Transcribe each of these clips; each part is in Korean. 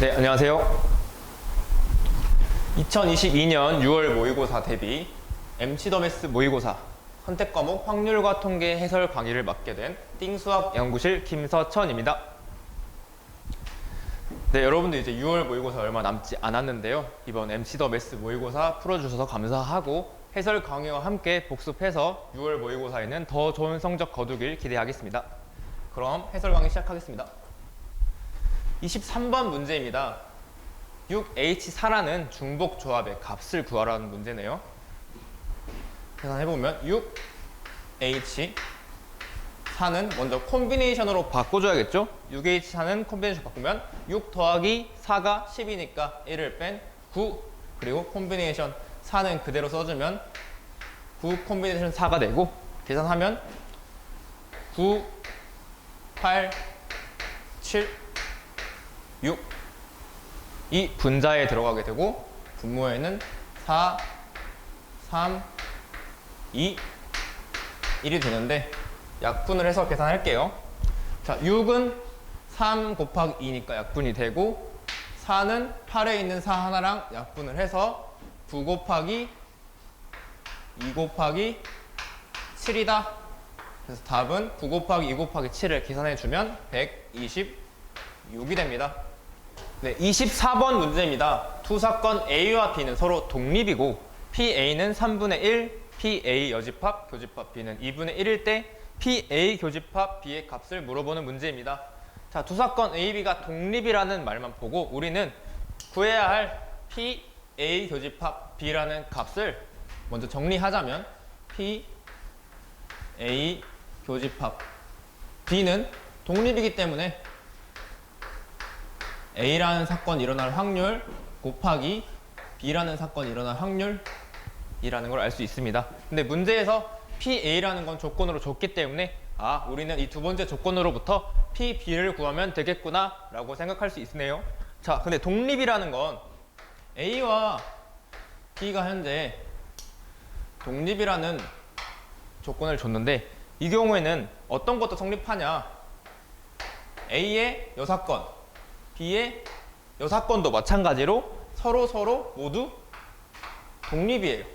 네, 안녕하세요. 2022년 6월 모의고사 대비 MC-더-매스 모의고사 선택 과목 확률과 통계 해설 강의를 맡게 된 띵수학 연구실 김서천입니다. 네, 여러분들 이제 6월 모의고사 얼마 남지 않았는데요. 이번 MC-더-매스 모의고사 풀어주셔서 감사하고 해설 강의와 함께 복습해서 6월 모의고사에는 더 좋은 성적 거두길 기대하겠습니다. 그럼 해설 강의 시작하겠습니다. 23번 문제입니다. 6H4라는 중복 조합의 값을 구하라는 문제네요. 계산해보면 6H4는 먼저 콤비네이션으로 바꿔줘야겠죠? 6H4는 콤비네이션 바꾸면 6 더하기 4가 10이니까 1을 뺀 9, 그리고 콤비네이션 4는 그대로 써주면 9 콤비네이션 4가 되고, 계산하면 9, 8, 7, 6. 이 분자에 들어가게 되고, 분모에는 4, 3, 2, 1이 되는데 약분을 해서 계산할게요. 자, 6은 3 곱하기 2니까 약분이 되고, 4는 8에 있는 4 하나랑 약분을 해서 9 곱하기 2 곱하기 7이다. 그래서 답은 9 곱하기 2 곱하기 7을 계산해주면 126이 됩니다. 네, 24번 문제입니다. 두 사건 A와 B는 서로 독립이고 PA는 3분의 1, PA 여집합, 교집합 B는 2분의 1일 때 PA 교집합 B의 값을 물어보는 문제입니다. 자, 두 사건 A, B가 독립이라는 말만 보고 우리는 구해야 할 PA 교집합 B라는 값을 먼저 정리하자면 PA 교집합 B는 독립이기 때문에 A라는 사건이 일어날 확률 곱하기 B라는 사건이 일어날 확률이라는 걸 알 수 있습니다. 근데 문제에서 PA라는 건 조건으로 줬기 때문에 우리는 이 두 번째 조건으로부터 PB를 구하면 되겠구나 라고 생각할 수 있네요. 자, 근데 독립이라는 건 A와 B가 현재 독립이라는 조건을 줬는데, 이 경우에는 어떤 것도 성립하냐, A의 여사건, B의 여사건도 마찬가지로 서로 모두 독립이에요.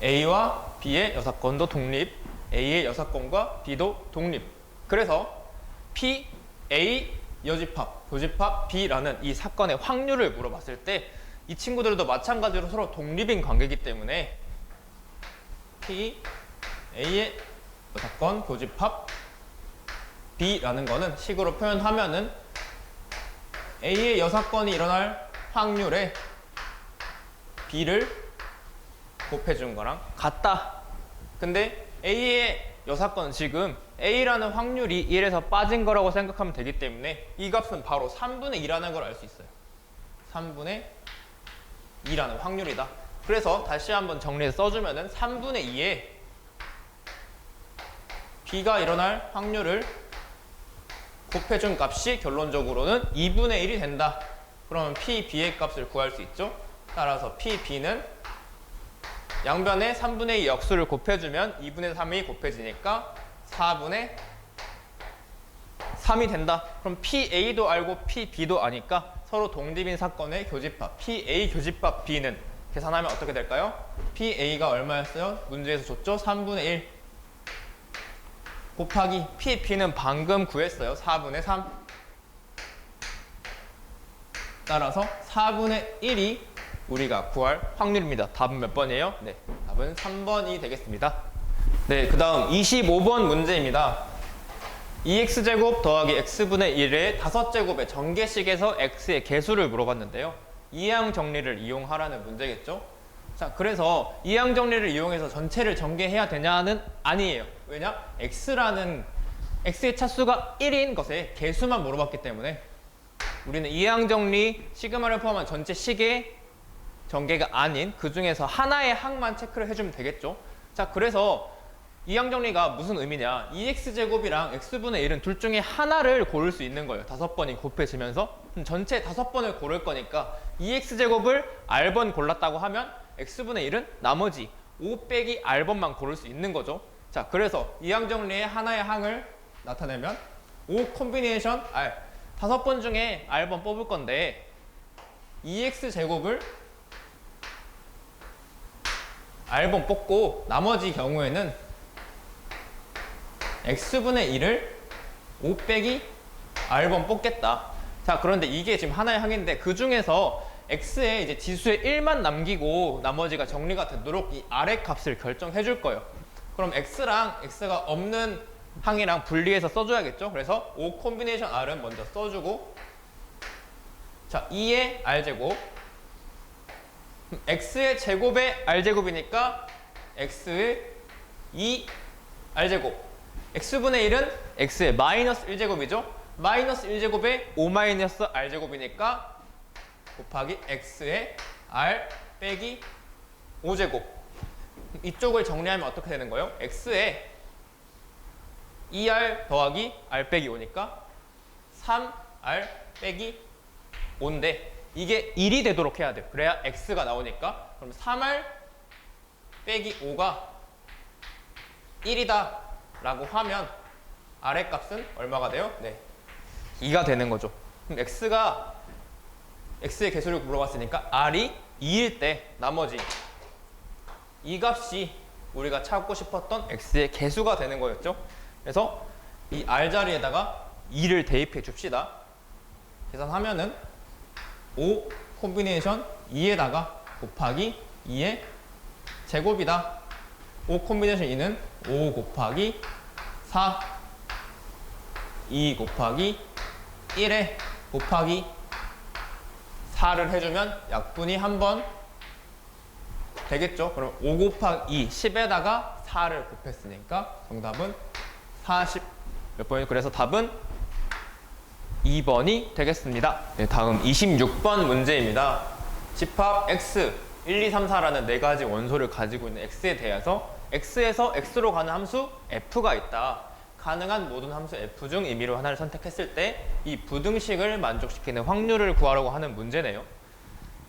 A와 B의 여사건도 독립, A의 여사건과 B도 독립. 그래서 P, A, 여집합, 교집합 B라는 이 사건의 확률을 물어봤을 때 이 친구들도 마찬가지로 서로 독립인 관계이기 때문에 P, A의 여사건, 교집합 B라는 거는 식으로 표현하면은 A의 여사건이 일어날 확률에 B를 곱해준 거랑 같다. 근데 A의 여사건은 지금 A라는 확률이 1에서 빠진 거라고 생각하면 되기 때문에 이 값은 바로 3분의 2라는 걸 알 수 있어요. 3분의 2라는 확률이다. 그래서 다시 한번 정리해서 써주면은 3분의 2에 B가 일어날 확률을 곱해준 값이 결론적으로는 2분의 1이 된다. 그러면 PB의 값을 구할 수 있죠. 따라서 PB는 양변에 3분의 2 역수를 곱해주면 2분의 3이 곱해지니까 4분의 3이 된다. 그럼 PA도 알고 PB도 아니까 서로 독립인 사건의 교집합 PA 교집합 B는 계산하면 어떻게 될까요? PA가 얼마였어요? 문제에서 줬죠? 3분의 1 곱하기 PB는 방금 구했어요. 4분의 3. 따라서 4분의 1이 우리가 구할 확률입니다. 답은 몇 번이에요? 네, 답은 3번이 되겠습니다. 네, 그 다음 25번 문제입니다. 2x제곱 더하기 x분의 1의 5제곱의 전개식에서 x의 개수를 물어봤는데요. 이항 정리를 이용하라는 문제겠죠? 자, 그래서 이항 정리를 이용해서 전체를 전개해야 되냐는 아니에요. 왜냐? x의 차수가 1인 것에 개수만 물어봤기 때문에 우리는 이항 정리 시그마를 포함한 전체 식의 전개가 아닌 그 중에서 하나의 항만 체크를 해주면 되겠죠. 자, 그래서 이항 정리가 무슨 의미냐, 2x제곱이랑 x분의 1은 둘 중에 하나를 고를 수 있는 거예요. 5번이 곱해지면서 전체 5번을 고를 거니까 2x제곱을 r번 골랐다고 하면 x분의 1은 나머지 5 빼기 r번만 고를 수 있는 거죠. 자, 그래서 이항 정리의 하나의 항을 나타내면 O 콤비네이션 R 5번 중에 R번 뽑을 건데 2x 제곱을 R번 뽑고 나머지 경우에는 x분의 1을 5 빼기 R번 뽑겠다. 자, 그런데 이게 지금 하나의 항인데 그 중에서 x에 이제 지수에 1만 남기고 나머지가 정리가 되도록 이 아래 값을 결정해 줄 거예요. 그럼 x랑 x가 없는 항이랑 분리해서 써줘야겠죠. 그래서 O 콤비네이션 R은 먼저 써주고, 자 2의 R제곱, x의 제곱의 R제곱이니까 x의 2R제곱, x분의 1은 x의 마이너스 1제곱이죠. 마이너스 1제곱의 5 마이너스 R제곱이니까 곱하기 x의 R 빼기 5제곱. 이쪽을 정리하면 어떻게 되는 거예요? x에 2R 더하기 R 빼기 5니까 3R 빼기 5인데 이게 1이 되도록 해야 돼요. 그래야 x가 나오니까. 그럼 3R 빼기 5가 1이다 라고 하면 R의 값은 얼마가 돼요? 네, 2가 되는 거죠. 그럼 x의 개수를 물어봤으니까 R이 2일 때 나머지 이 값이 우리가 찾고 싶었던 x의 개수가 되는 거였죠. 그래서 이 R 자리에다가 2를 대입해 줍시다. 계산하면은 5 콤비네이션 2에다가 곱하기 2의 제곱이다. 5 콤비네이션 2는 5 곱하기 4, 2 곱하기 1에 곱하기 4를 해주면 약분이 한 번 되겠죠. 그럼 5 곱하기 2, 10에다가 4를 곱했으니까 정답은 40 몇 번이죠? 그래서 답은 2번이 되겠습니다. 네, 다음 26번 문제입니다. 집합 x 1, 2, 3, 4라는 네 가지 원소를 가지고 있는 x에 대해서 x에서 x로 가는 함수 f가 있다. 가능한 모든 함수 f 중 임의로 하나를 선택했을 때 이 부등식을 만족시키는 확률을 구하려고 하는 문제네요.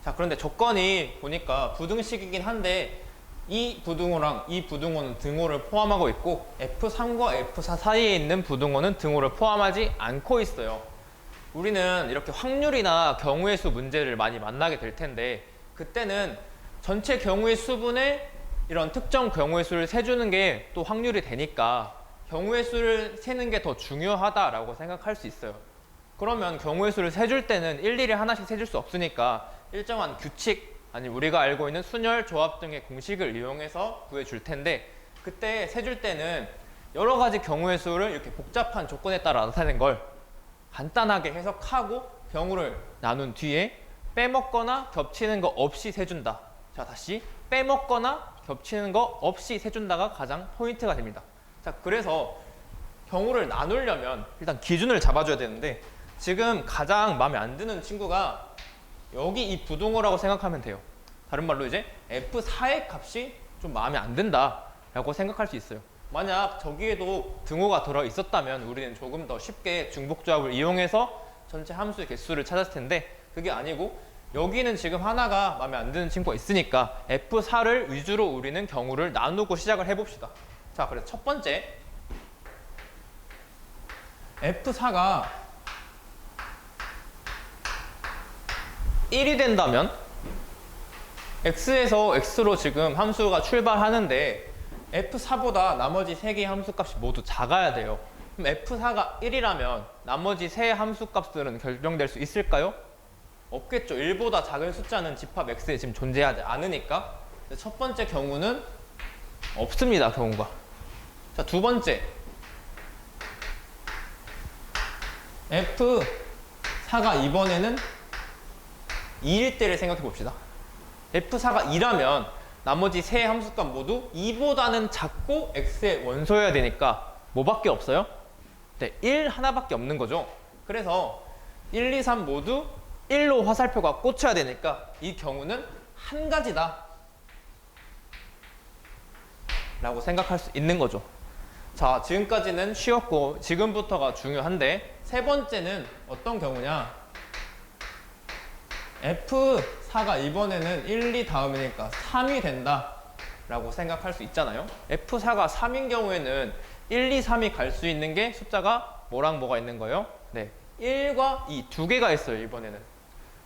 자, 그런데 조건이 보니까 부등식이긴 한데 이 부등호랑 이 부등호는 등호를 포함하고 있고 F3과 F4 사이에 있는 부등호는 등호를 포함하지 않고 있어요. 우리는 이렇게 확률이나 경우의 수 문제를 많이 만나게 될 텐데 그때는 전체 경우의 수분에 이런 특정 경우의 수를 세주는 게 또 확률이 되니까 경우의 수를 세는 게 더 중요하다라고 생각할 수 있어요. 그러면 경우의 수를 세줄 때는 일일이 하나씩 세줄 수 없으니까 일정한 규칙, 아니 우리가 알고 있는 순열, 조합 등의 공식을 이용해서 구해줄 텐데 그때 세줄 때는 여러 가지 경우의 수를 이렇게 복잡한 조건에 따라 나타낸 걸 간단하게 해석하고 경우를 나눈 뒤에 빼먹거나 겹치는 거 없이 세준다. 자, 다시 빼먹거나 겹치는 거 없이 세준다가 가장 포인트가 됩니다. 자, 그래서 경우를 나누려면 일단 기준을 잡아줘야 되는데 지금 가장 마음에 안 드는 친구가 여기 이 부등호라고 생각하면 돼요. 다른 말로 이제 F4의 값이 좀 마음에 안 든다 라고 생각할 수 있어요. 만약 저기에도 등호가 들어 있었다면 우리는 조금 더 쉽게 중복조합을 이용해서 전체 함수의 개수를 찾았을 텐데 그게 아니고 여기는 지금 하나가 마음에 안 드는 친구가 있으니까 F4를 위주로 우리는 경우를 나누고 시작을 해봅시다. 자, 그래서 첫 번째 F4가 1이 된다면 x에서 x로 지금 함수가 출발하는데 f4보다 나머지 3개의 함수값이 모두 작아야 돼요. 그럼 f4가 1이라면 나머지 세 함수값들은 결정될 수 있을까요? 없겠죠. 1보다 작은 숫자는 집합 x에 지금 존재하지 않으니까. 첫 번째 경우는 없습니다. 경우가. 자, 두 번째 f4가 이번에는 2일 때를 생각해 봅시다. F4가 2라면 나머지 세 함수값 모두 2보다는 작고 x의 원소여야 되니까 뭐밖에 없어요? 네, 1 하나밖에 없는 거죠. 그래서 1, 2, 3 모두 1로 화살표가 꽂혀야 되니까 이 경우는 한 가지다 라고 생각할 수 있는 거죠. 자, 지금까지는 쉬웠고 지금부터가 중요한데 세 번째는 어떤 경우냐? F4가 이번에는 1, 2 다음이니까 3이 된다 라고 생각할 수 있잖아요. F4가 3인 경우에는 1, 2, 3이 갈 수 있는 게 숫자가 뭐랑 뭐가 있는 거예요? 네, 1과 2 두 개가 있어요, 이번에는.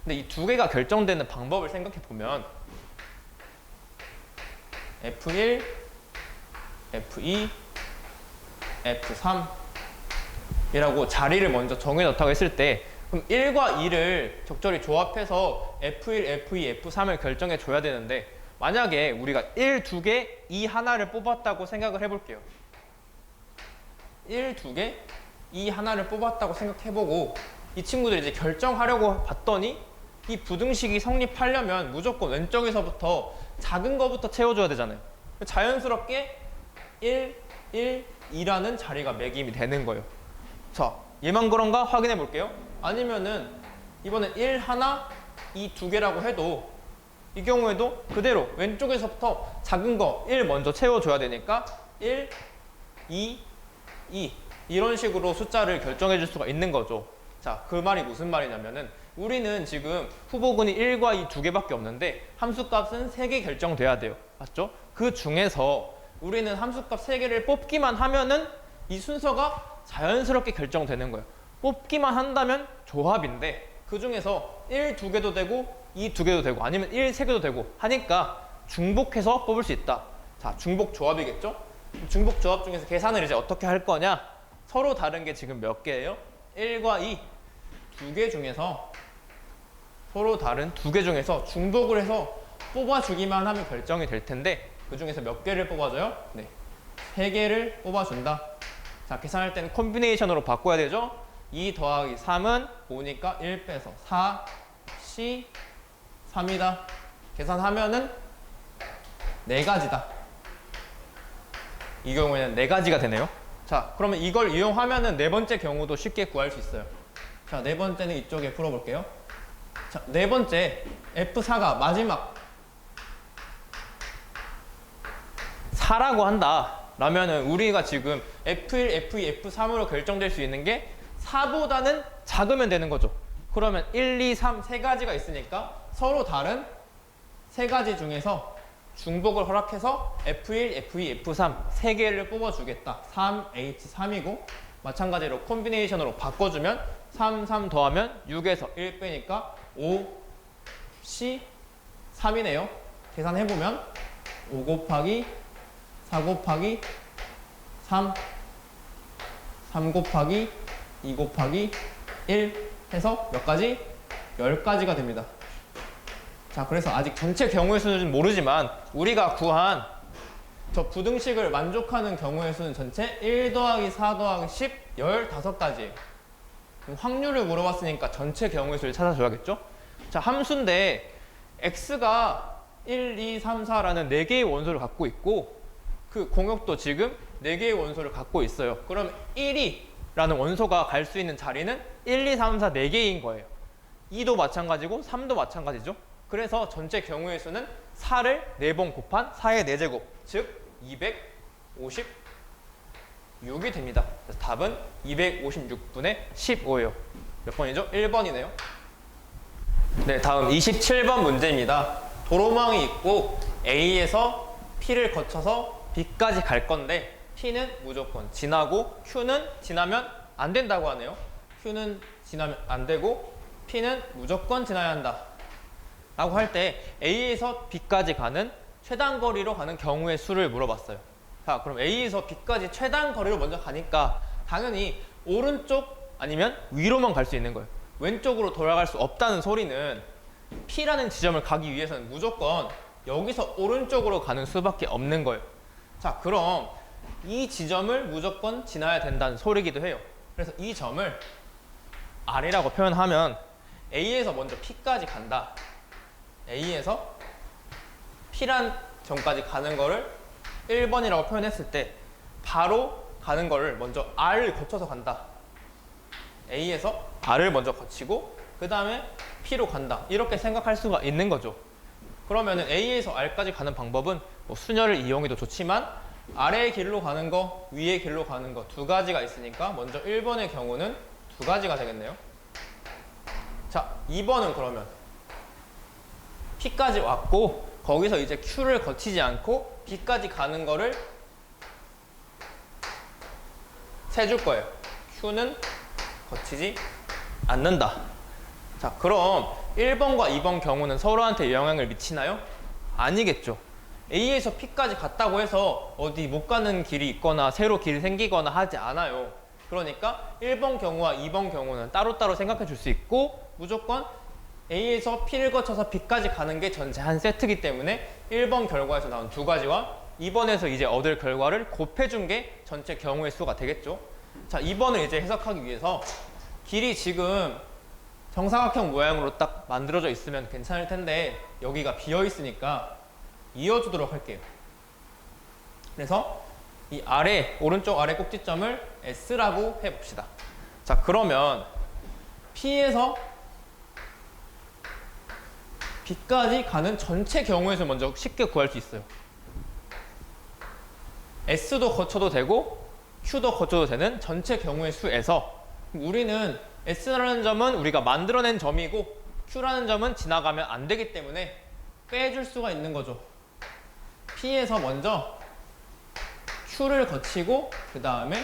근데 이 두 개가 결정되는 방법을 생각해 보면 F1, F2, F3 이라고 자리를 먼저 정해 놓다고 했을 때, 그럼 1과 2를 적절히 조합해서 F1, F2, F3을 결정해 줘야 되는데, 만약에 우리가 1 2개, 2 하나를 뽑았다고 생각을 해볼게요. 1 2개, 2 하나를 뽑았다고 생각해보고 이 친구들이 이제 결정하려고 봤더니 이 부등식이 성립하려면 무조건 왼쪽에서부터 작은 거부터 채워줘야 되잖아요. 자연스럽게 1, 1, 2라는 자리가 매김이 되는 거예요. 자, 얘만 그런가 확인해 볼게요. 아니면은 이번엔 1 하나, 2 두 개라고 해도 이 경우에도 그대로 왼쪽에서부터 작은 거 1 먼저 채워줘야 되니까 1, 2, 2 이런 식으로 숫자를 결정해 줄 수가 있는 거죠. 자, 그 말이 무슨 말이냐면은 우리는 지금 후보군이 1과 2 두 개밖에 없는데 함수값은 3개 결정돼야 돼요. 맞죠? 그 중에서 우리는 함수값 3개를 뽑기만 하면은 이 순서가 자연스럽게 결정되는 거예요. 뽑기만 한다면 조합인데 그 중에서 1 두 개도 되고 2 두 개도 되고 아니면 1 세 개도 되고 하니까 중복해서 뽑을 수 있다. 자, 중복 조합이겠죠? 중복 조합 중에서 계산을 이제 어떻게 할 거냐? 서로 다른 게 지금 몇 개예요? 1과 2 두 개 중에서 서로 다른 두 개 중에서 중복을 해서 뽑아주기만 하면 결정이 될 텐데 그 중에서 몇 개를 뽑아줘요? 네, 3개를 뽑아준다. 자, 계산할 때는 콤비네이션으로 바꿔야 되죠? 2 더하기 3은 5니까 1 빼서 4, C, 3이다. 계산하면은 4가지다. 이 경우에는 4가지가 되네요. 자, 그러면 이걸 이용하면은 네 번째 경우도 쉽게 구할 수 있어요. 자, 네 번째는 이쪽에 풀어볼게요. 자, 네 번째 F4가 마지막 4라고 한다 라면은 우리가 지금 F1, F2, F3으로 결정될 수 있는 게 4보다는 작으면 되는 거죠. 그러면 1, 2, 3 세 가지가 있으니까 서로 다른 세 가지 중에서 중복을 허락해서 F1, F2, F3 세 개를 뽑아주겠다. 3H3이고 마찬가지로 콤비네이션으로 바꿔주면 3, 3 더하면 6에서 1 빼니까 5, C, 3이네요. 계산해보면 5 곱하기 4 곱하기 3, 3 곱하기 2 곱하기 1 해서 몇 가지? 10가지가 됩니다. 자, 그래서 아직 전체 경우의 수는 모르지만 우리가 구한 저 부등식을 만족하는 경우의 수는 전체 1 더하기 4 더하기 10, 15가지예요. 확률을 물어봤으니까 전체 경우의 수를 찾아줘야겠죠? 자, 함수인데 x가 1, 2, 3, 4라는 4개의 원소를 갖고 있고 그 공역도 지금 4개의 원소를 갖고 있어요. 그럼 1이라는 원소가 갈 수 있는 자리는 1, 2, 3, 4, 4개인 거예요. 2도 마찬가지고 3도 마찬가지죠. 그래서 전체 경우의 수는 4를 4번 곱한 4의 4제곱, 즉 256이 됩니다. 그래서 답은 256분의 15예요. 몇 번이죠? 1번이네요. 네, 다음 27번 문제입니다. 도로망이 있고 A에서 P를 거쳐서 B까지 갈 건데 P는 무조건 지나고 Q는 지나면 안 된다고 하네요. Q는 지나면 안 되고 P는 무조건 지나야 한다 라고 할 때 A에서 B까지 가는 최단 거리로 가는 경우의 수를 물어봤어요. 자, 그럼 A에서 B까지 최단 거리로 먼저 가니까 당연히 오른쪽 아니면 위로만 갈 수 있는 거예요. 왼쪽으로 돌아갈 수 없다는 소리는 P라는 지점을 가기 위해서는 무조건 여기서 오른쪽으로 가는 수밖에 없는 거예요. 자, 그럼 이 지점을 무조건 지나야 된다는 소리기도 해요. 그래서 이 점을 R이라고 표현하면 A에서 먼저 P까지 간다. A에서 P란 점까지 가는 거를 1번이라고 표현했을 때 바로 가는 거를 먼저 R을 거쳐서 간다. A에서 R을 먼저 거치고 그 다음에 P로 간다. 이렇게 생각할 수가 있는 거죠. 그러면은 A에서 R까지 가는 방법은 뭐 수녀를 이용해도 좋지만 아래의 길로 가는 거, 위의 길로 가는 거 두 가지가 있으니까 먼저 1번의 경우는 두 가지가 되겠네요. 자, 2번은 그러면 P까지 왔고 거기서 이제 Q를 거치지 않고 B까지 가는 거를 세줄 거예요. Q는 거치지 않는다. 자, 그럼 1번과 2번 경우는 서로한테 영향을 미치나요? 아니겠죠. A에서 P까지 갔다고 해서 어디 못 가는 길이 있거나 새로 길이 생기거나 하지 않아요. 그러니까 1번 경우와 2번 경우는 따로따로 생각해 줄 수 있고, 무조건 A에서 P를 거쳐서 B까지 가는 게 전체 한 세트이기 때문에 1번 결과에서 나온 두 가지와 2번에서 이제 얻을 결과를 곱해준 게 전체 경우의 수가 되겠죠. 자, 2번을 이제 해석하기 위해서 길이 지금 정사각형 모양으로 딱 만들어져 있으면 괜찮을 텐데 여기가 비어 있으니까 이어주도록 할게요. 그래서 이 아래, 오른쪽 아래 꼭지점을 S라고 해봅시다. 자, 그러면 P에서 B까지 가는 전체 경우의 수 먼저 쉽게 구할 수 있어요. S도 거쳐도 되고 Q도 거쳐도 되는 전체 경우의 수에서 우리는 S라는 점은 우리가 만들어낸 점이고 Q라는 점은 지나가면 안 되기 때문에 빼줄 수가 있는 거죠. P에서 먼저 Q를 거치고 그 다음에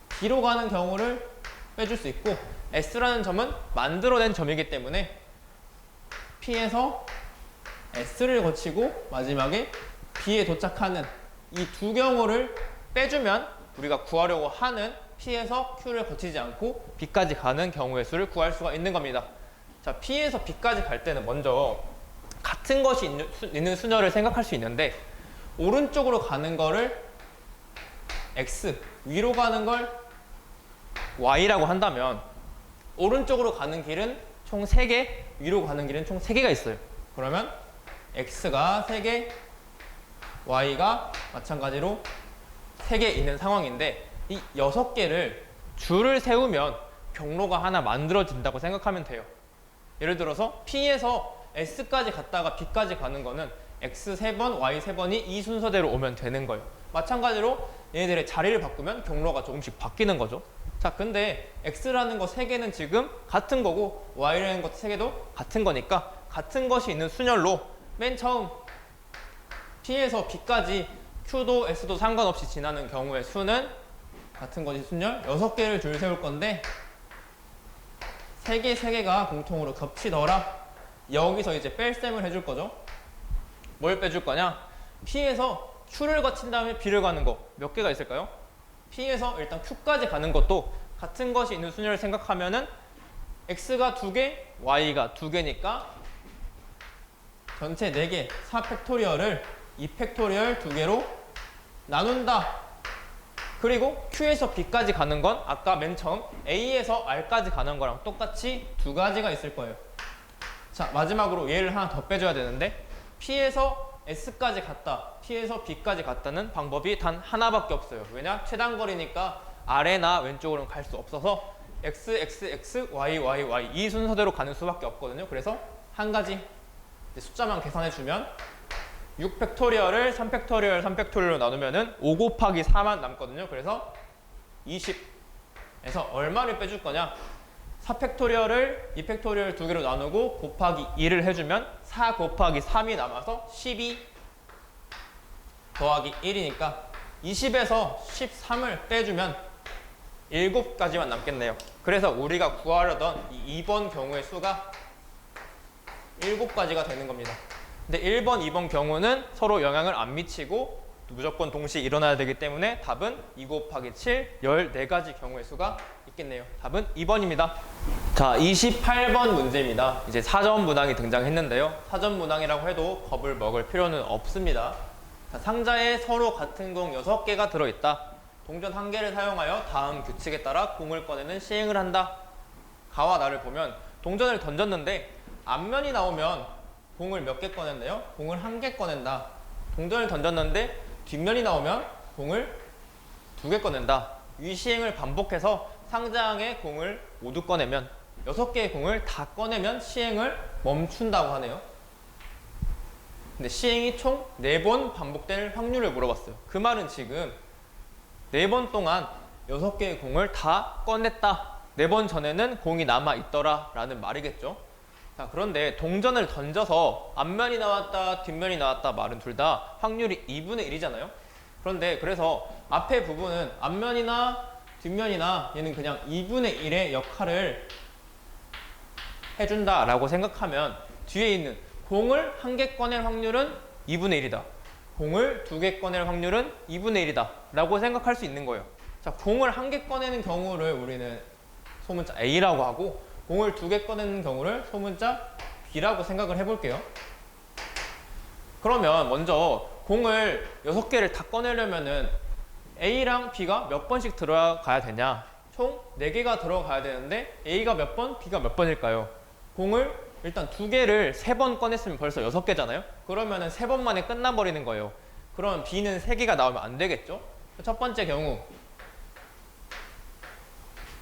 B로 가는 경우를 빼줄 수 있고, S라는 점은 만들어낸 점이기 때문에 P에서 S를 거치고 마지막에 B에 도착하는 이 두 경우를 빼주면 우리가 구하려고 하는 P에서 Q를 거치지 않고 B까지 가는 경우의 수를 구할 수가 있는 겁니다. 자, P에서 B까지 갈 때는 먼저 같은 것이 있는 수녀를 생각할 수 있는데, 오른쪽으로 가는 거를 X, 위로 가는 걸 Y라고 한다면 오른쪽으로 가는 길은 총 3개, 위로 가는 길은 총 3개가 있어요. 그러면 X가 3개, Y가 마찬가지로 3개 있는 상황인데, 이 6개를 줄을 세우면 경로가 하나 만들어진다고 생각하면 돼요. 예를 들어서 P에서 S까지 갔다가 B까지 가는 거는 X 3번, Y 3번이 이 순서대로 오면 되는 거예요. 마찬가지로 얘네들의 자리를 바꾸면 경로가 조금씩 바뀌는 거죠. 자, 근데 X라는 거 3개는 지금 같은 거고 Y라는 것 3개도 같은 거니까 같은 것이 있는 순열로 맨 처음 P에서 B까지 Q도 S도 상관없이 지나는 경우의 수는 같은 것이 순열 6개를 줄 세울 건데 3개, 3개가 공통으로 겹치더라. 여기서 이제 뺄셈을 해줄 거죠. 뭘 빼줄 거냐? P에서 Q를 거친 다음에 B를 가는 거 몇 개가 있을까요? P에서 일단 Q까지 가는 것도 같은 것이 있는 순열을 생각하면은 X가 2개, Y가 2개니까 전체 4개, 4팩토리얼을 2팩토리얼 2개로 나눈다. 그리고 Q에서 B까지 가는 건 아까 맨 처음 A에서 R까지 가는 거랑 똑같이 두 가지가 있을 거예요. 자, 마지막으로 얘를 하나 더 빼줘야 되는데, P에서 S까지 갔다, P에서 B까지 갔다는 방법이 단 하나밖에 없어요. 왜냐? 최단거리니까 아래나 왼쪽으로는 갈 수 없어서 X, X, X, Y, Y, Y 이 순서대로 가는 수밖에 없거든요. 그래서 한 가지 숫자만 계산해주면 6팩토리얼을 3팩토리얼, 3팩토리얼로 나누면은 5 곱하기 4만 남거든요. 그래서 20에서 얼마를 빼줄 거냐? 4팩토리얼을 2팩토리얼 2개로 나누고 곱하기 2를 해주면 4 곱하기 3이 남아서 12 더하기 1이니까 20에서 13을 빼주면 7가지만 남겠네요. 그래서 우리가 구하려던 이 2번 경우의 수가 7가지가 되는 겁니다. 근데 1번, 2번 경우는 서로 영향을 안 미치고 무조건 동시에 일어나야 되기 때문에 답은 2 곱하기 7, 14가지 경우의 수가 있겠네요. 답은 2번입니다. 자, 28번 문제입니다. 이제 사전 문항이 등장했는데요. 사전 문항이라고 해도 겁을 먹을 필요는 없습니다. 자, 상자에 서로 같은 공 6개가 들어있다. 동전 1개를 사용하여 다음 규칙에 따라 공을 꺼내는 시행을 한다. 가와 나를 보면 동전을 던졌는데 앞면이 나오면 공을 몇 개 꺼낸대요? 공을 1개 꺼낸다. 동전을 던졌는데 뒷면이 나오면 공을 2개 꺼낸다. 이 시행을 반복해서 상자에 공을 모두 꺼내면 6개의 공을 다 꺼내면 시행을 멈춘다고 하네요. 근데 시행이 총 4번 반복될 확률을 물어봤어요. 그 말은 지금 4번 동안 6개의 공을 다 꺼냈다. 4번 전에는 공이 남아있더라 라는 말이겠죠. 자, 그런데 동전을 던져서 앞면이 나왔다, 뒷면이 나왔다 말은 둘 다 확률이 2분의 1이잖아요. 그런데 그래서 앞에 부분은 앞면이나 뒷면이나 얘는 그냥 2분의 1의 역할을 해준다라고 생각하면 뒤에 있는 공을 한 개 꺼낼 확률은 2분의 1이다. 공을 두 개 꺼낼 확률은 2분의 1이다. 라고 생각할 수 있는 거예요. 자, 공을 한 개 꺼내는 경우를 우리는 소문자 A라고 하고 공을 두 개 꺼내는 경우를 소문자 B라고 생각을 해볼게요. 그러면 먼저 공을 6개를 다 꺼내려면은 A랑 B가 몇 번씩 들어가야 되냐? 총 4개가 들어가야 되는데 A가 몇 번, B가 몇 번일까요? 공을 일단 2개를 3번 꺼냈으면 벌써 6개잖아요? 그러면은 3번 만에 끝나버리는 거예요. 그럼 B는 3개가 나오면 안 되겠죠? 첫 번째 경우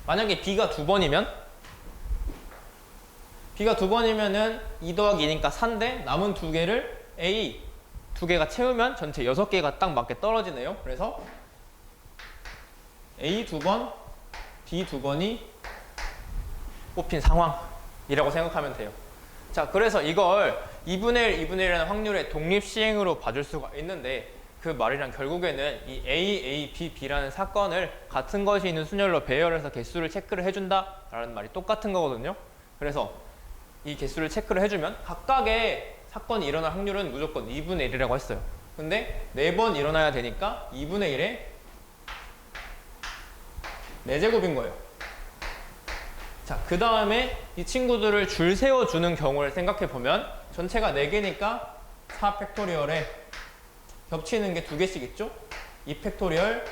만약에 B가 2번이면 B가 2번이면은 2 더하기 2니까 4인데 남은 2개를 A 2개가 채우면 전체 6개가 딱 맞게 떨어지네요. 그래서 A 2번, B 2번이 뽑힌 상황이라고 생각하면 돼요. 자, 그래서 이걸 2분의 1, 2분의 1이라는 확률의 독립시행으로 봐줄 수가 있는데 그 말이랑 결국에는 이 A, B, B라는 사건을 같은 것이 있는 순열로 배열해서 개수를 체크를 해준다 라는 말이 똑같은 거거든요. 그래서 이 개수를 체크를 해주면 각각의 사건이 일어날 확률은 무조건 2분의 1이라고 했어요. 근데 4번 일어나야 되니까 2분의 1에 4제곱인 거예요. 자, 그 다음에 이 친구들을 줄 세워주는 경우를 생각해보면 전체가 4개니까 4 팩토리얼에 겹치는 게 2개씩 있죠? 2 팩토리얼,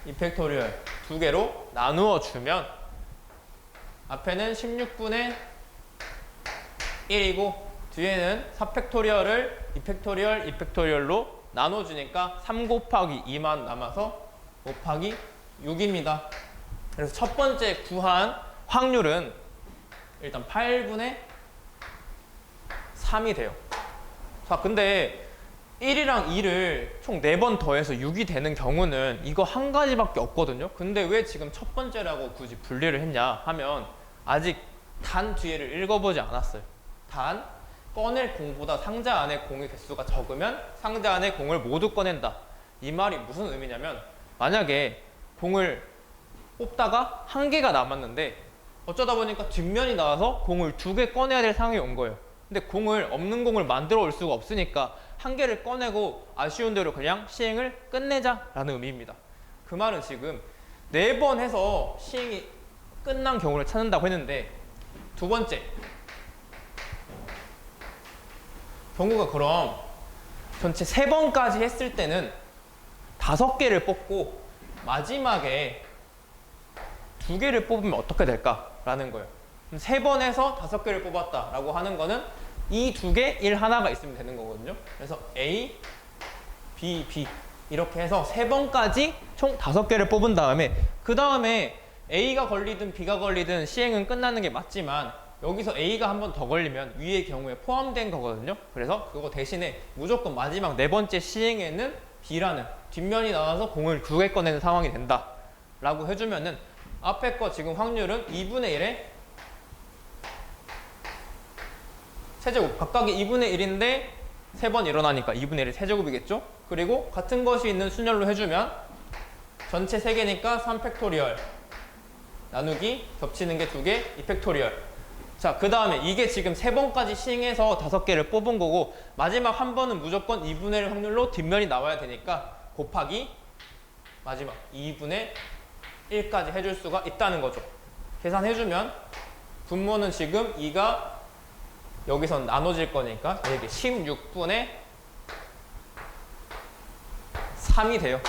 2 팩토리얼 2개로 나누어 주면 앞에는 16분의 1이고 뒤에는 4 팩토리얼을 2 팩토리얼, 2 팩토리얼로 나눠주니까 3 곱하기 2만 남아서 곱하기 6입니다. 그래서 첫 번째 구한 확률은 일단 8분의 3이 돼요. 자, 근데 1이랑 2를 총 4번 더해서 6이 되는 경우는 이거 한 가지밖에 없거든요. 근데 왜 지금 첫 번째라고 굳이 분리를 했냐 하면 아직 단 뒤에를 읽어보지 않았어요. 단 꺼낼 공보다 상자 안에 공의 개수가 적으면 상자 안에 공을 모두 꺼낸다. 이 말이 무슨 의미냐면 만약에 공을 뽑다가 1개가 남았는데 어쩌다 보니까 뒷면이 나와서 공을 2개 꺼내야 될 상황이 온 거예요. 근데 공을 없는 공을 만들어 올 수가 없으니까 1개를 꺼내고 아쉬운 대로 그냥 시행을 끝내자라는 의미입니다. 그 말은 지금 4번 해서 시행이 끝난 경우를 찾는다고 했는데 두 번째 경우가 그럼 전체 3번까지 했을 때는 5개를 뽑고 마지막에 2개를 뽑으면 어떻게 될까라는 거예요. 3번 해서 5개를 뽑았다라고 하는 거는 이 2개, 1 하나가 있으면 되는 거거든요. 그래서 A, B, B 이렇게 해서 3번까지 총 5개를 뽑은 다음에 그 다음에 A가 걸리든 B가 걸리든 시행은 끝나는 게 맞지만 여기서 A가 한 번 더 걸리면 위의 경우에 포함된 거거든요. 그래서 그거 대신에 무조건 마지막 4번째 시행에는 B라는 뒷면이 나와서 공을 2개 꺼내는 상황이 된다 라고 해주면은 앞에 거 지금 확률은 2분의 1에 세제곱 각각이 2분의 1인데 3번 일어나니까 2분의 1이 세제곱이겠죠? 그리고 같은 것이 있는 순열로 해주면 전체 3개니까 3팩토리얼 나누기 겹치는 게 2개 2팩토리얼. 자, 그 다음에 이게 지금 3번까지 시행해서 5개를 뽑은 거고 마지막 한 번은 무조건 2분의 1 확률로 뒷면이 나와야 되니까 곱하기 마지막 2분의 1까지 해줄 수가 있다는 거죠. 계산해주면 분모는 지금 2가 여기서 나눠질 거니까 이게 16분의 3이 돼요.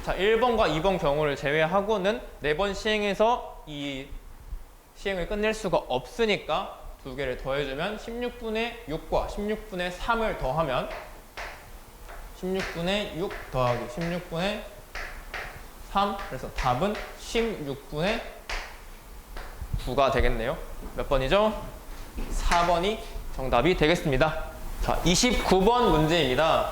자, 1번과 2번 경우를 제외하고는 4번 시행해서 이 시행을 끝낼 수가 없으니까 2개를 더해주면 16분의 6과 16분의 3을 더하면 16분의 6 더하기 16분의 3 그래서 답은 16분의 9가 되겠네요. 몇 번이죠? 4번이 정답이 되겠습니다. 자, 29번 문제입니다.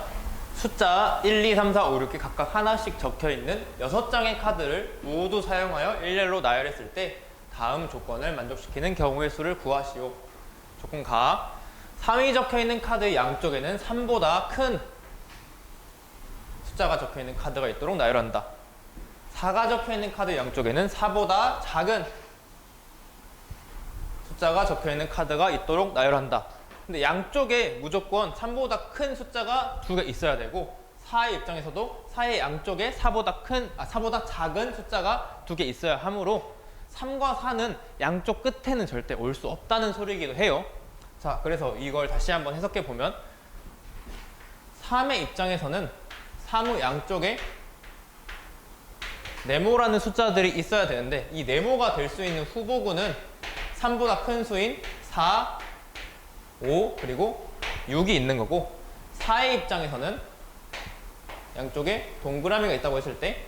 숫자 1, 2, 3, 4, 5, 6개 각각 하나씩 적혀있는 6장의 카드를 모두 사용하여 일렬로 나열했을 때 다음 조건을 만족시키는 경우의 수를 구하시오. 조건 가 3이 적혀있는 카드의 양쪽에는 3보다 큰 숫자가 적혀있는 카드가 있도록 나열한다. 4가 적혀있는 카드 양쪽에는 4보다 작은 숫자가 적혀있는 카드가 있도록 나열한다. 근데 양쪽에 무조건 3보다 큰 숫자가 2개 있어야 되고 4의 입장에서도 4의 양쪽에 4보다 작은 숫자가 2개 있어야 하므로 3과 4는 양쪽 끝에는 절대 올 수 없다는 소리이기도 해요. 자, 그래서 이걸 다시 한번 해석해 보면 3의 입장에서는 3의 양쪽에 네모라는 숫자들이 있어야 되는데 이 네모가 될 수 있는 후보군은 3보다 큰 수인 4, 5, 그리고 6이 있는 거고 4의 입장에서는 양쪽에 동그라미가 있다고 했을 때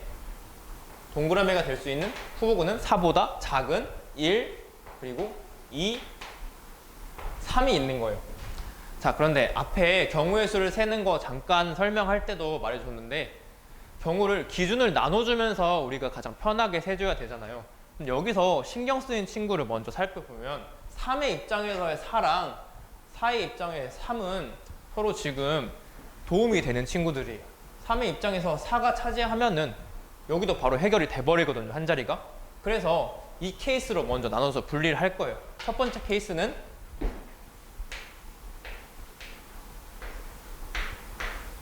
동그라미가 될 수 있는 후보군은 4보다 작은 1, 그리고 2, 3이 있는 거예요. 자, 그런데 앞에 경우의 수를 세는 거 잠깐 설명할 때도 말해줬는데 경우를 기준을 나눠주면서 우리가 가장 편하게 세줘야 되잖아요. 여기서 신경 쓰인 친구를 먼저 살펴보면 3의 입장에서의 4랑 4의 입장의 3은 서로 지금 도움이 되는 친구들이에요. 3의 입장에서 4가 차지하면은 여기도 바로 해결이 돼버리거든요, 한 자리가. 그래서 이 케이스로 먼저 나눠서 분리를 할 거예요. 첫 번째 케이스는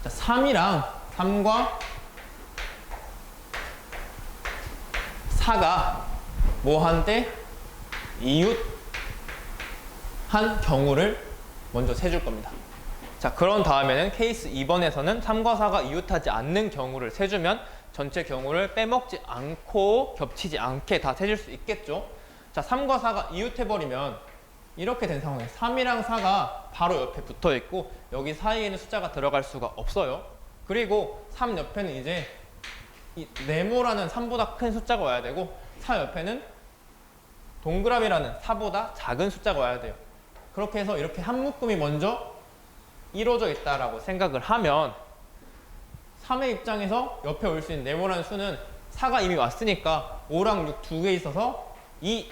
자, 3과 4가 뭐한테 이웃한 경우를 먼저 세줄 겁니다. 자, 그런 다음에는 케이스 2번에서는 3과 4가 이웃하지 않는 경우를 세주면 전체 경우를 빼먹지 않고 겹치지 않게 다 세줄 수 있겠죠. 자, 3과 4가 이웃해버리면 이렇게 된 상황에 3이랑 4가 바로 옆에 붙어 있고 여기 사이에는 숫자가 들어갈 수가 없어요. 그리고 3 옆에는 이제 이 네모라는 3보다 큰 숫자가 와야 되고 4 옆에는 동그라미라는 4보다 작은 숫자가 와야 돼요. 그렇게 해서 이렇게 한 묶음이 먼저 이루어져 있다라고 생각을 하면 3의 입장에서 옆에 올 수 있는 네모라는 수는 4가 이미 왔으니까 5랑 6 두 개 있어서 2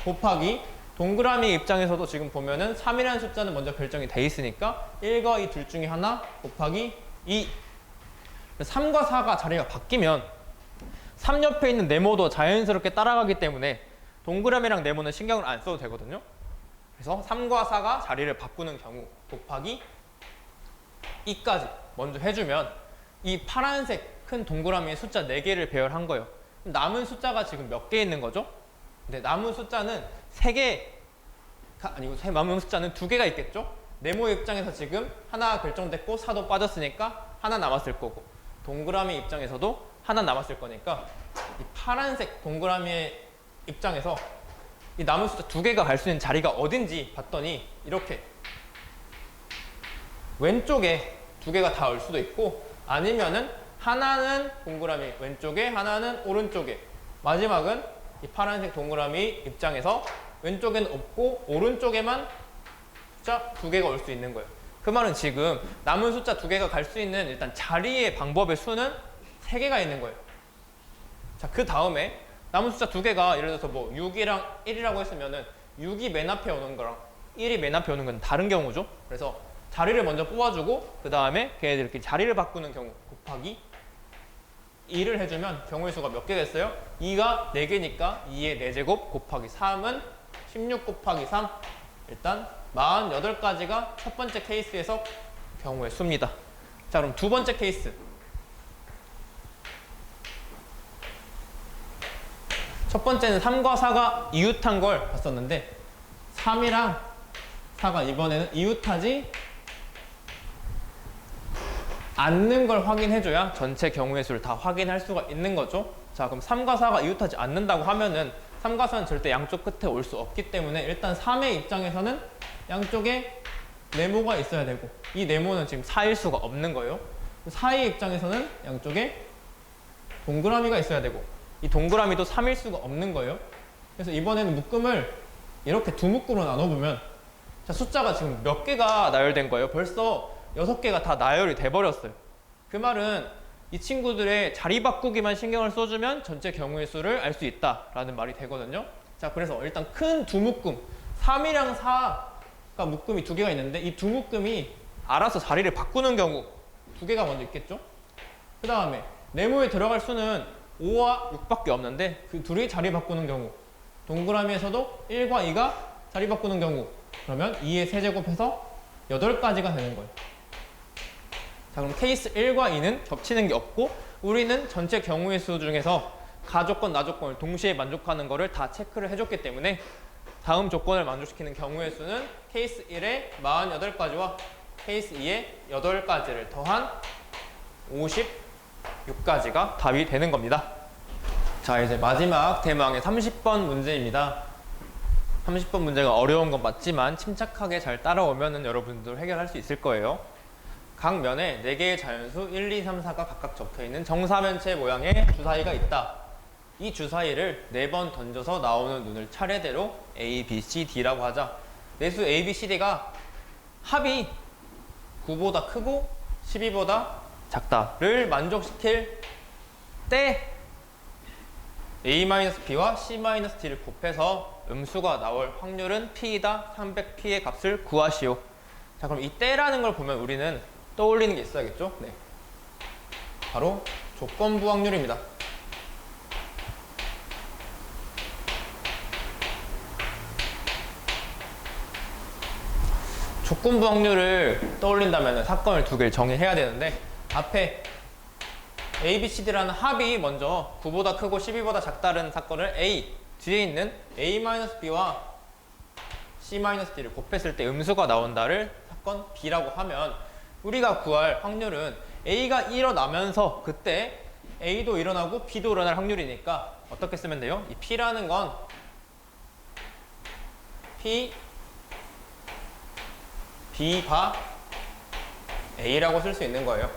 곱하기 동그라미 입장에서도 지금 보면은 3이라는 숫자는 먼저 결정이 돼 있으니까 1과 2 둘 중에 하나 곱하기 2. 3과 4가 자리가 바뀌면 3 옆에 있는 네모도 자연스럽게 따라가기 때문에 동그라미랑 네모는 신경을 안 써도 되거든요. 그래서 3과 4가 자리를 바꾸는 경우 곱하기 2까지 먼저 해주면 이 파란색 큰 동그라미의 숫자 4개를 배열한 거예요. 남은 숫자가 지금 몇 개 있는 거죠? 근데 남은 숫자는 3개가 아니고 남은 숫자는 2개가 있겠죠? 네모 입장에서 지금 하나 결정됐고 4도 빠졌으니까 하나 남았을 거고 동그라미 입장에서도 하나 남았을 거니까 이 파란색 동그라미의 입장에서 이 남은 숫자 2개가 갈 수 있는 자리가 어딘지 봤더니 이렇게 왼쪽에 2개가 다 올 수도 있고 아니면은 하나는 동그라미 왼쪽에 하나는 오른쪽에 마지막은 이 파란색 동그라미 입장에서 왼쪽에는 없고 오른쪽에만 숫자 2개가 올 수 있는 거예요. 그 말은 지금 남은 숫자 2개가 갈 수 있는 일단 자리의 방법의 수는 3개가 있는 거예요. 자, 그 다음에 남은 숫자 2개가 예를 들어서 뭐 6이랑 1이라고 했으면은 6이 맨 앞에 오는 거랑 1이 맨 앞에 오는 건 다른 경우죠. 그래서 자리를 먼저 뽑아주고 그 다음에 걔네들끼리 자리를 바꾸는 경우 곱하기 2를 해주면 경우의 수가 몇 개 됐어요? 2가 4개니까 2의 4제곱 곱하기 3은 16 곱하기 3 일단 48가지가 첫 번째 케이스에서 경우의 수입니다. 자, 그럼 두 번째 케이스 첫 번째는 3과 4가 이웃한 걸 봤었는데 3이랑 4가 이번에는 이웃하지 않는 걸 확인해줘야 전체 경우의 수를 다 확인할 수가 있는 거죠. 자, 그럼 3과 4가 이웃하지 않는다고 하면은 3과 4는 절대 양쪽 끝에 올 수 없기 때문에 일단 3의 입장에서는 양쪽에 네모가 있어야 되고 이 네모는 지금 4일 수가 없는 거예요. 4의 입장에서는 양쪽에 동그라미가 있어야 되고 이 동그라미도 3일 수가 없는 거예요. 그래서 이번에는 묶음을 이렇게 두 묶음으로 나눠보면 자, 숫자가 지금 몇 개가 나열된 거예요? 벌써 6개가 다 나열이 돼버렸어요. 그 말은 이 친구들의 자리 바꾸기만 신경을 써주면 전체 경우의 수를 알 수 있다라는 말이 되거든요. 자, 그래서 일단 큰 두 묶음 3이랑 4가 묶음이 2개가 있는데 이 두 묶음이 알아서 자리를 바꾸는 경우 2개가 먼저 있겠죠. 그 다음에 네모에 들어갈 수는 5와 6밖에 없는데 그 둘이 자리 바꾸는 경우, 동그라미에서도 1과 2가 자리 바꾸는 경우, 그러면 2의 세제곱해서 8가지가 되는 거예요. 자, 그럼 케이스 1과 2는 겹치는 게 없고 우리는 전체 경우의 수 중에서 가조건, 나조건을 동시에 만족하는 거를 다 체크를 해줬기 때문에 다음 조건을 만족시키는 경우의 수는 케이스 1의 48가지와 케이스 2의 8가지를 더한 56가지가 답이 되는 겁니다. 자, 이제 마지막 대망의 30번 문제입니다. 30번 문제가 어려운 건 맞지만 침착하게 잘 따라오면 여러분들 해결할 수 있을 거예요. 각 면에 4개의 자연수 1, 2, 3, 4가 각각 적혀있는 정사면체 모양의 주사위가 있다. 이 주사위를 4번 던져서 나오는 눈을 차례대로 A, B, C, D라고 하자. 내수 A, B, C, D가 합이 9보다 크고 12보다 작다를 만족시킬 때 A-B와 C-D를 곱해서 음수가 나올 확률은 P이다. 300P의 값을 구하시오. 자, 그럼 이 때라는 걸 보면 우리는 떠올리는 게 있어야겠죠? 네. 바로 조건부 확률입니다. 조건부 확률을 떠올린다면 사건을 2개를 정의해야 되는데 앞에 A, B, C, D라는 합이 먼저 9보다 크고 12보다 작다는 사건을 A, 뒤에 있는 A-B와 C-D를 곱했을 때 음수가 나온다를 사건 B라고 하면 우리가 구할 확률은 A가 일어나면서 그때 A도 일어나고 B도 일어날 확률이니까 어떻게 쓰면 돼요? 이 P라는 건 P, B 바 A라고 쓸 수 있는 거예요.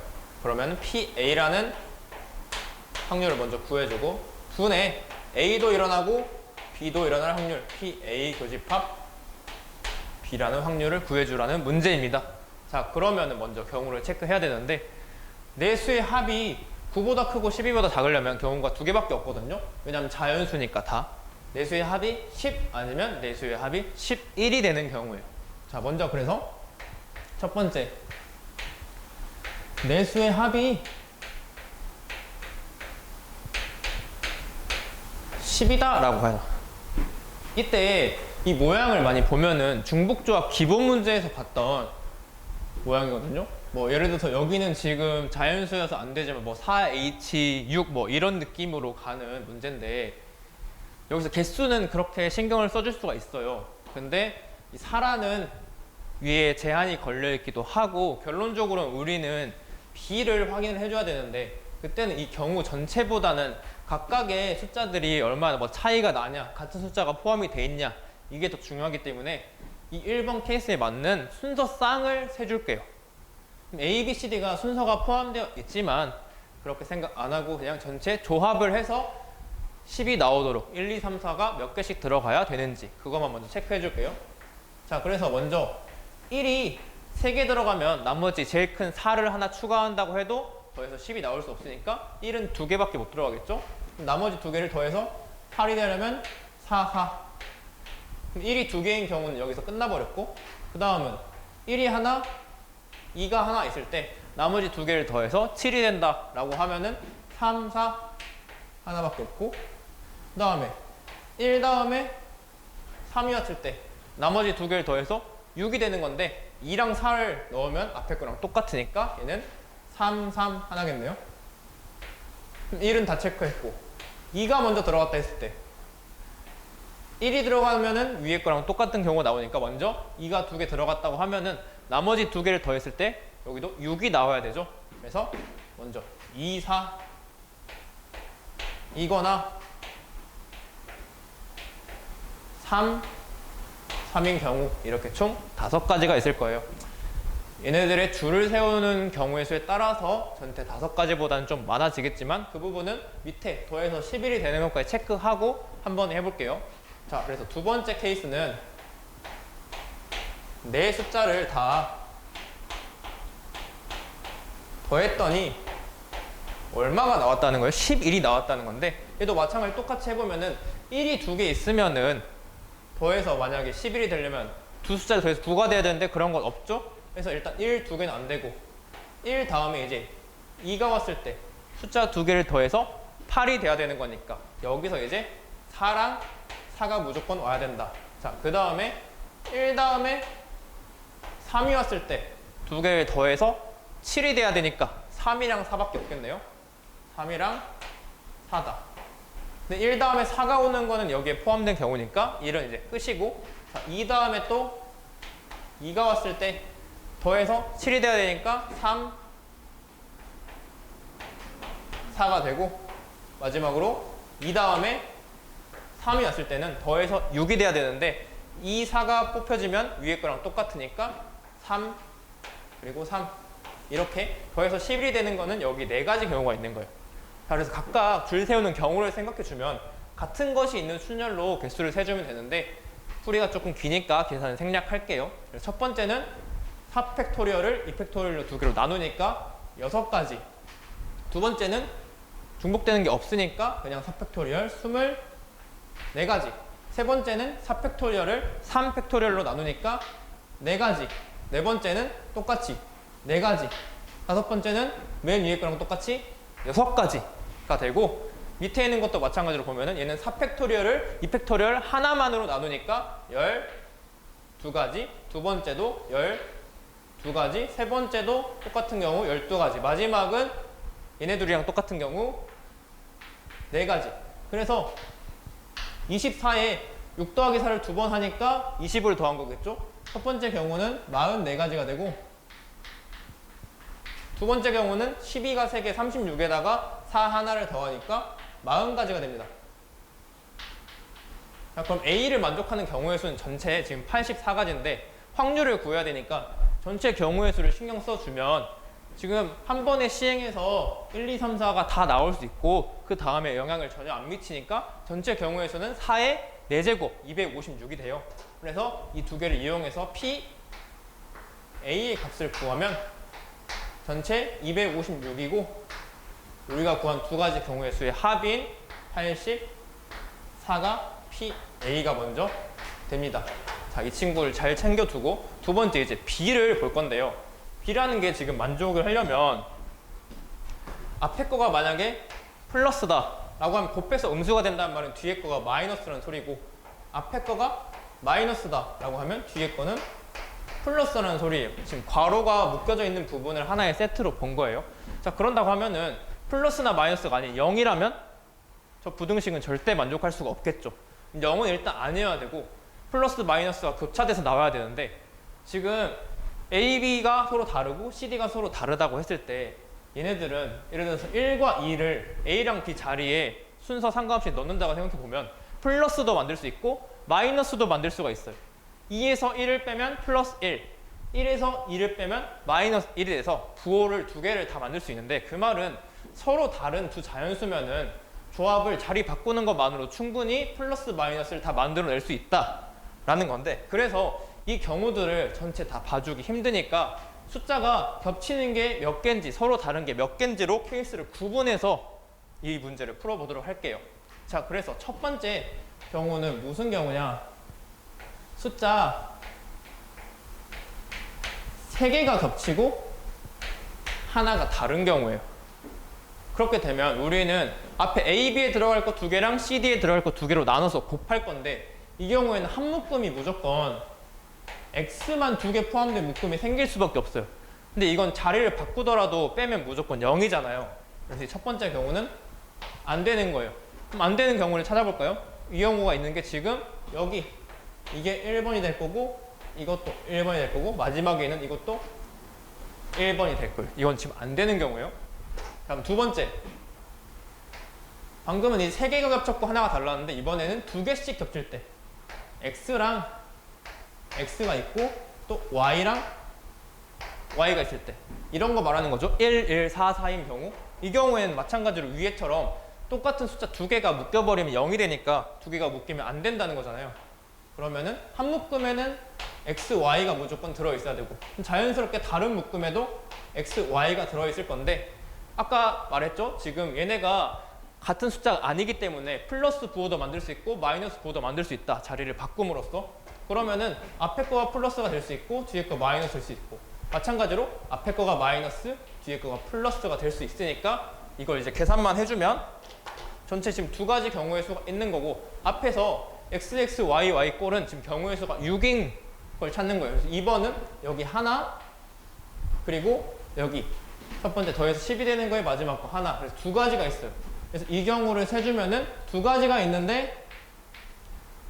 그러면 PA라는 확률을 먼저 구해주고 분의 A도 일어나고 B도 일어날 확률 PA 교집합 B라는 확률을 구해주라는 문제입니다. 자, 그러면 먼저 경우를 체크해야 되는데 내수의 합이 9보다 크고 12보다 작으려면 경우가 2개밖에 없거든요. 왜냐하면 자연수니까 다. 내수의 합이 10 아니면 내수의 합이 11이 되는 경우예요. 자, 먼저 그래서 첫 번째 내수의 합이 10이다 라고 해요. 이때 이 모양을 많이 보면은 중복조합 기본 문제에서 봤던 모양이거든요. 뭐 예를 들어서 여기는 지금 자연수여서 안 되지만 뭐 4H, 6 뭐 이런 느낌으로 가는 문제인데 여기서 개수는 그렇게 신경을 써줄 수가 있어요. 근데 이 4라는 위에 제한이 걸려 있기도 하고 결론적으로는 우리는 B를 확인을 해줘야 되는데 그때는 이 경우 전체보다는 각각의 숫자들이 얼마나 뭐 차이가 나냐, 같은 숫자가 포함이 돼 있냐 이게 더 중요하기 때문에 이 1번 케이스에 맞는 순서쌍을 세줄게요. A, B, C, D가 순서가 포함되어 있지만 그렇게 생각 안 하고 그냥 전체 조합을 해서 10이 나오도록 1, 2, 3, 4가 몇 개씩 들어가야 되는지 그것만 먼저 체크해 줄게요. 자, 그래서 먼저 1이 3개 들어가면 나머지 제일 큰 4를 하나 추가한다고 해도 더해서 10이 나올 수 없으니까 1은 2개밖에 못 들어가겠죠? 그럼 나머지 2개를 더해서 8이 되려면 4, 4. 그럼 1이 2개인 경우는 여기서 끝나버렸고 그 다음은 1이 하나, 2가 하나 있을 때 나머지 2개를 더해서 7이 된다 라고 하면은 3, 4 하나밖에 없고 그 다음에 1 다음에 3이 왔을 때 나머지 2개를 더해서 6이 되는 건데 2랑 4를 넣으면 앞에 거랑 똑같으니까 얘는 3, 3 하나겠네요. 그럼 1은 다 체크했고 2가 먼저 들어갔다 했을 때 1이 들어가면은 위에 거랑 똑같은 경우가 나오니까 먼저 2가 2개 들어갔다고 하면은 나머지 2개를 더했을 때 여기도 6이 나와야 되죠. 그래서 먼저 2, 4 이거나 3, 3인 경우 이렇게 총 5가지가 있을 거예요. 얘네들의 줄을 세우는 경우의 수에 따라서 전체 5가지보다는 좀 많아지겠지만 그 부분은 밑에 더해서 11이 되는 것까지 체크하고 한번 해볼게요. 자, 그래서 두 번째 케이스는 네 숫자를 다 더했더니 얼마가 나왔다는 거예요? 11이 나왔다는 건데 얘도 마찬가지로 똑같이 해보면은 1이 2개 있으면은 더해서 만약에 11이 되려면 두 숫자를 더해서 9가 돼야 되는데 그런 건 없죠? 그래서 일단 1, 2개는 안 되고 1 다음에 이제 2가 왔을 때 숫자 2개를 더해서 8이 돼야 되는 거니까 여기서 이제 4랑 4가 무조건 와야 된다. 자, 그 다음에 1 다음에 3이 왔을 때 두 개를 더해서 7이 돼야 되니까 3이랑 4밖에 없겠네요. 3이랑 4다. 근데 1 다음에 4가 오는 거는 여기에 포함된 경우니까 1은 이제 끝이고, 자, 2 다음에 또 2가 왔을 때 더해서 7이 돼야 되니까 3, 4가 되고, 마지막으로 2 다음에 3이 왔을 때는 더해서 6이 돼야 되는데 2, 4가 뽑혀지면 위에 거랑 똑같으니까 3, 그리고 3 이렇게 더해서 11이 되는 거는 여기 4가지 경우가 있는 거예요. 자, 그래서 각각 줄 세우는 경우를 생각해 주면 같은 것이 있는 순열로 개수를 세주면 되는데 풀이가 조금 기니까 계산을 생략할게요. 그래서 첫 번째는 4팩토리얼을 2팩토리얼로 두 개로 나누니까 6가지. 두 번째는 중복되는 게 없으니까 그냥 4팩토리얼 24가지. 세 번째는 4팩토리얼을 3팩토리얼로 나누니까 4가지. 네 번째는 똑같이 4가지. 다섯 번째는 맨 위에 거랑 똑같이 6가지가 되고, 밑에 있는 것도 마찬가지로 보면은 얘는 4팩토리얼을 2팩토리얼 하나만으로 나누니까 12가지. 두 번째도 12가지. 세 번째도 똑같은 경우 12가지. 마지막은 얘네들이랑 똑같은 경우 4가지. 그래서 24에 6 더하기 4를 2번 하니까 20을 더한 거겠죠? 첫 번째 경우는 44가지가 되고, 두 번째 경우는 12가 3개 36에다가 4 하나를 더하니까 40가지가 됩니다. 자, 그럼 A를 만족하는 경우의 수는 전체 지금 84가지인데 확률을 구해야 되니까 전체 경우의 수를 신경 써주면 지금 한 번에 시행해서 1, 2, 3, 4가 다 나올 수 있고 그 다음에 영향을 전혀 안 미치니까 전체 경우의 수는 4의 4제곱 256이 돼요. 그래서 이 두 개를 이용해서 P, A의 값을 구하면 전체 256이고 우리가 구한 두 가지 경우의 수의 합인 84가 P, A가 먼저 됩니다. 자, 이 친구를 잘 챙겨두고 두 번째 이제 B를 볼 건데요. B라는 게 지금 만족을 하려면 앞에 거가 만약에 플러스다 라고 하면 곱해서 음수가 된다는 말은 뒤에 거가 마이너스라는 소리고, 앞에 거가 마이너스다 라고 하면 뒤에 거는 플러스라는 소리예요. 지금 괄호가 묶여져 있는 부분을 하나의 세트로 본 거예요. 자, 그런다고 하면은 플러스나 마이너스가 아닌 0이라면 저 부등식은 절대 만족할 수가 없겠죠. 0은 일단 아니어야 되고 플러스 마이너스가 교차돼서 나와야 되는데, 지금 A, B가 서로 다르고 CD가 서로 다르다고 했을 때 얘네들은 예를 들어서 1과 2를 A랑 B 자리에 순서 상관없이 넣는다고 생각해 보면 플러스도 만들 수 있고 마이너스도 만들 수가 있어요. 2에서 1을 빼면 플러스 1, 1에서 2를 빼면 마이너스 1이 돼서 부호를 두 개를 다 만들 수 있는데, 그 말은 서로 다른 두 자연수면은 조합을 자리 바꾸는 것만으로 충분히 플러스 마이너스를 다 만들어낼 수 있다라는 건데, 그래서 이 경우들을 전체 다 봐주기 힘드니까 숫자가 겹치는 게 몇 개인지 서로 다른 게 몇 개인지로 케이스를 구분해서 이 문제를 풀어보도록 할게요. 자, 그래서 첫 번째 경우는 무슨 경우냐? 숫자 3개가 겹치고 하나가 다른 경우예요. 그렇게 되면 우리는 앞에 A, B에 들어갈 거 2개랑 C, D에 들어갈 거 2개로 나눠서 곱할 건데, 이 경우에는 한 묶음이 무조건 X만 2개 포함된 묶음이 생길 수밖에 없어요. 근데 이건 자리를 바꾸더라도 빼면 무조건 0이잖아요. 그래서 첫 번째 경우는 안 되는 거예요. 그럼 안 되는 경우를 찾아볼까요? 이 경우가 있는 게 지금 여기 이게 1번이 될 거고 이것도 1번이 될 거고 마지막에 있는 이것도 1번이 될 거예요. 이건 지금 안 되는 경우예요. 다음 두 번째, 방금은 이 3개가 겹쳤고 하나가 달랐는데 이번에는 2개씩 겹칠 때 X랑 X가 있고 또 Y랑 Y가 있을 때 이런 거 말하는 거죠. 1, 1, 4, 4인 경우, 이 경우에는 마찬가지로 위에처럼 똑같은 숫자 2개가 묶여버리면 0이 되니까 2개가 묶이면 안 된다는 거잖아요. 그러면은 한 묶음에는 X, Y가 무조건 들어있어야 되고 자연스럽게 다른 묶음에도 X, Y가 들어있을 건데, 아까 말했죠? 지금 얘네가 같은 숫자가 아니기 때문에 플러스 부호도 만들 수 있고 마이너스 부호도 만들 수 있다. 자리를 바꿈으로써. 그러면은 앞에 거가 플러스가 될 수 있고 뒤에 거 마이너스 될 수 있고, 마찬가지로 앞에 거가 마이너스 뒤에 거가 플러스가 될 수 있으니까 이걸 이제 계산만 해주면 전체 지금 두 가지 경우의 수가 있는 거고 앞에서 XX, Y, Y 꼴은 지금 경우의 수가 6인 걸 찾는 거예요. 그래서 2번은 여기 하나 그리고 여기 첫 번째 더해서 10이 되는 거에 마지막 거 하나. 그래서 두 가지가 있어요. 그래서 이 경우를 세주면은 두 가지가 있는데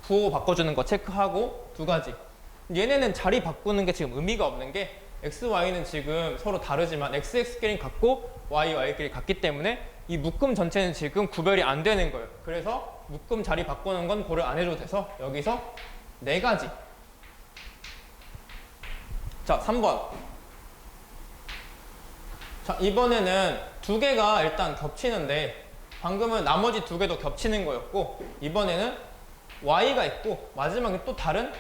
부호 바꿔주는 거 체크하고 두 가지. 얘네는 자리 바꾸는 게 지금 의미가 없는 게 X, Y는 지금 서로 다르지만 XX끼리 같고 Y, Y끼리 같기 때문에 이 묶음 전체는 지금 구별이 안 되는 거예요. 그래서 묶음 자리 바꾸는 건 고려 안 해줘도 돼서 여기서 네 가지. 자, 3번. 자, 이번에는 두 개가 일단 겹치는데 방금은 나머지 두 개도 겹치는 거였고 이번에는 Y가 있고 마지막에 또 다른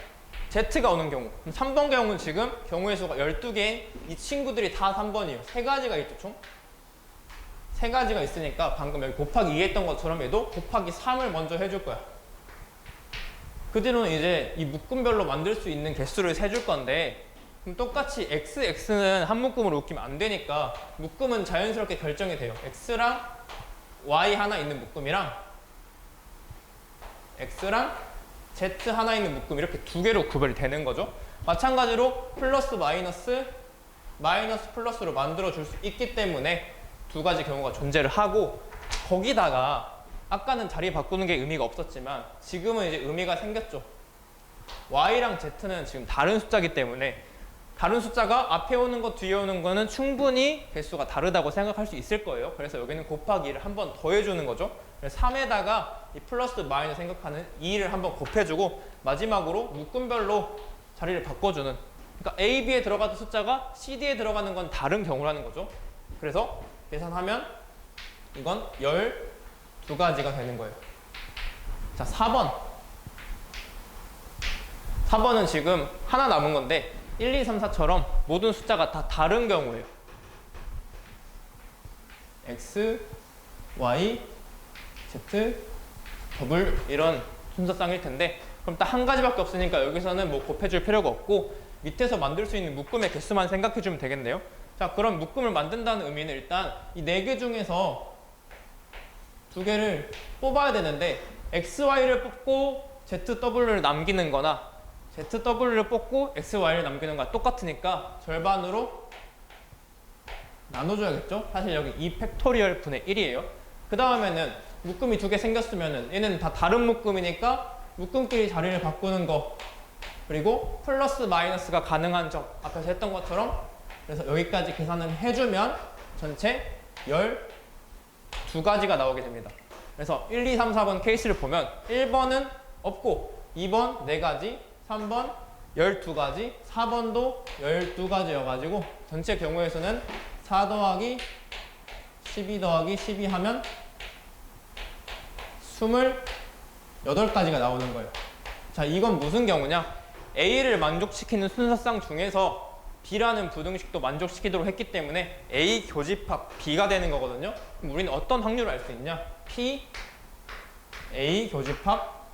Z가 오는 경우. 그럼 3번 경우는 지금 경우의 수가 12개인 이 친구들이 다 3번이에요. 세 가지가 있죠, 총. 세 가지가 있으니까 방금 여기 곱하기 2 했던 것처럼 얘도 곱하기 3을 먼저 해줄 거야. 그 뒤로는 이제 이 묶음별로 만들 수 있는 개수를 세줄 건데 그럼 똑같이 XX는 한 묶음으로 묶이면 안 되니까 묶음은 자연스럽게 결정이 돼요. X랑 Y 하나 있는 묶음이랑 X랑 Z 하나 있는 묶음 이렇게 두 개로 구별이 되는 거죠. 마찬가지로 플러스 마이너스 플러스로 만들어 줄 수 있기 때문에 두 가지 경우가 존재를 하고 거기다가 아까는 자리 바꾸는 게 의미가 없었지만 지금은 이제 의미가 생겼죠. Y랑 Z는 지금 다른 숫자이기 때문에 다른 숫자가 앞에 오는 거 뒤에 오는 거는 충분히 개수가 다르다고 생각할 수 있을 거예요. 그래서 여기는 곱하기 2를 한 번 더해주는 거죠. 그래서 3에다가 이 플러스 마이너스 생각하는 2를 한 번 곱해주고 마지막으로 묶음별로 자리를 바꿔주는, 그러니까 A, B에 들어가던 숫자가 C, D에 들어가는 건 다른 경우라는 거죠. 그래서 계산하면 이건 12가지가 되는 거예요. 자, 4번. 4번은 지금 하나 남은 건데 1, 2, 3, 4처럼 모든 숫자가 다 다른 경우예요. X, Y, Z, 더블 이런 순서쌍일 텐데 그럼 딱 한 가지밖에 없으니까 여기서는 뭐 곱해줄 필요가 없고 밑에서 만들 수 있는 묶음의 개수만 생각해주면 되겠네요. 자, 그럼 묶음을 만든다는 의미는 일단 이 네 개 중에서 두 개를 뽑아야 되는데 XY를 뽑고 ZW를 남기는 거나 ZW를 뽑고 XY를 남기는 거랑 똑같으니까 절반으로 나눠줘야겠죠? 사실 여기 2 팩토리얼 분의 1이에요. 그 다음에는 묶음이 두 개 생겼으면은 얘는 다 다른 묶음이니까 묶음끼리 자리를 바꾸는 거 그리고 플러스 마이너스가 가능한 점 앞에서 했던 것처럼 그래서 여기까지 계산을 해주면 전체 12가지가 나오게 됩니다. 그래서 1, 2, 3, 4번 케이스를 보면 1번은 없고 2번 4가지 3번 12가지 4번도 12가지여가지고 전체 경우의 수는 4 더하기 12 더하기 12 하면 28가지가 나오는 거예요. 자, 이건 무슨 경우냐? A를 만족시키는 순서쌍 중에서 B라는 부등식도 만족시키도록 했기 때문에 A 교집합 B가 되는 거거든요. 그럼 우리는 어떤 확률을 알 수 있냐? P, A 교집합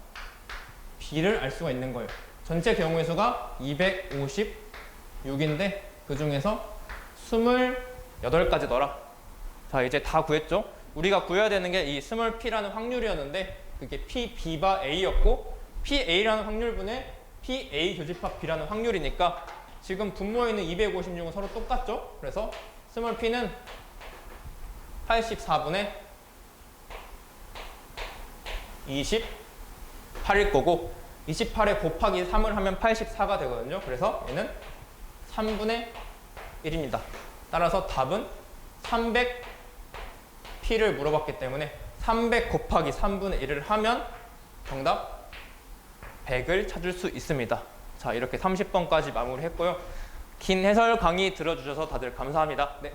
B를 알 수가 있는 거예요. 전체 경우의 수가 256인데 그 중에서 28가지 더라. 자, 이제 다 구했죠? 우리가 구해야 되는 게 이 스몰 p라는 확률이었는데 그게 p, b바 a였고 pa라는 확률분의 pa 교집합 b라는 확률이니까 지금 분모에 있는 256은 서로 똑같죠? 그래서 스몰 p는 84분의 28일 거고 28에 곱하기 3을 하면 84가 되거든요. 그래서 얘는 3분의 1입니다. 따라서 답은 300P를 물어봤기 때문에 300 곱하기 3분의 1을 하면 정답 100을 찾을 수 있습니다. 자, 이렇게 30번까지 마무리했고요. 긴 해설 강의 들어주셔서 다들 감사합니다. 네.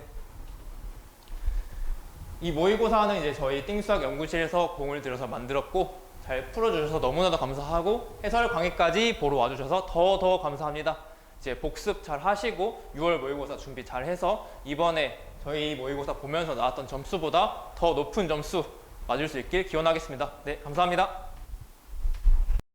이 모의고사는 이제 저희 띵수학 연구실에서 공을 들여서 만들었고 잘 풀어주셔서 너무나도 감사하고 해설 강의까지 보러 와주셔서 더 감사합니다. 이제 복습 잘 하시고 6월 모의고사 준비 잘 해서 이번에 저희 모의고사 보면서 나왔던 점수보다 더 높은 점수 맞을 수 있길 기원하겠습니다. 네, 감사합니다.